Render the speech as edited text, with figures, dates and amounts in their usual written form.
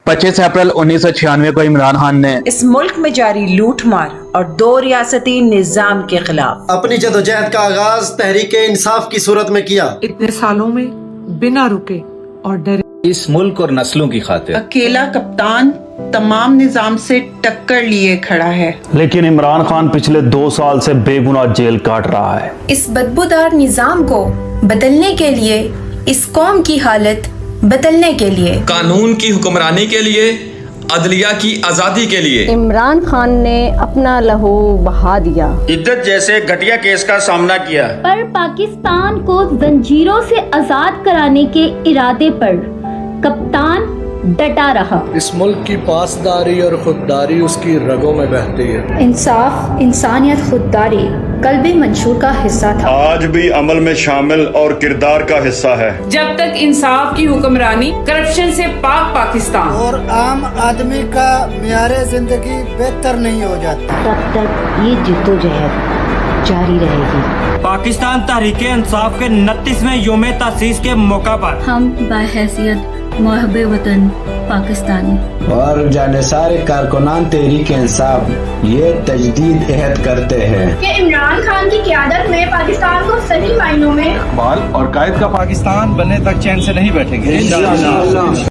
25 अप्रैल 1996 को इमरान खान ने इस मुल्क में जारी लूट मार और 2 रियासती निजाम के खिलाफ अपनी जदोजहद का आगाज तहरीक इंसाफ की सूरत में किया। इतने सालों में बिना रुके और डरे इस मुल्क और नस्लों की खातिर अकेला कप्तान तमाम निजाम से टक्कर लिए खड़ा है, लेकिन इमरान खान पिछले 2 साल से बेगुनाह जेल काट रहा है। इस बदबूदार निजाम को बदलने के लिए, इस कौम की हालत बदलने के लिए, कानून की हुक्मरानी के लिए, अदलिया की आजादी के लिए इमरान खान ने अपना लहू बहा दिया। इद्दत जैसे घटिया केस का सामना किया, पर पाकिस्तान को जंजीरों से आजाद कराने के इरादे पर कप्तान डटा रहा। इस मुल्क की पासदारी और खुददारी उसकी रगों में बहती है। इंसाफ, इंसानियत, खुददारी कल्बे मंशूर का हिस्सा था, आज भी अमल में शामिल और किरदार का हिस्सा है। जब तक इंसाफ की हुक्मरानी, करप्शन से पाक पाकिस्तान और आम आदमी का मियारे जिंदगी बेहतर नहीं हो जाता, तब तक ये जिद्दोजहद जारी रहेगी। पाकिस्तान तहरीक इंसाफ के 29वें यौम तासीस के मौका पर हम बाहैसियत मुहब्बे वतन पाकिस्तानी और जानेसारे कारकुनान तहरीक इंसाफ ये तजदीद अहद करते हैं कि इमरान खान की क़यादत में पाकिस्तान को सही मायनों में इकबाल और कायद का पाकिस्तान बनने तक चैन से नहीं बैठेंगे।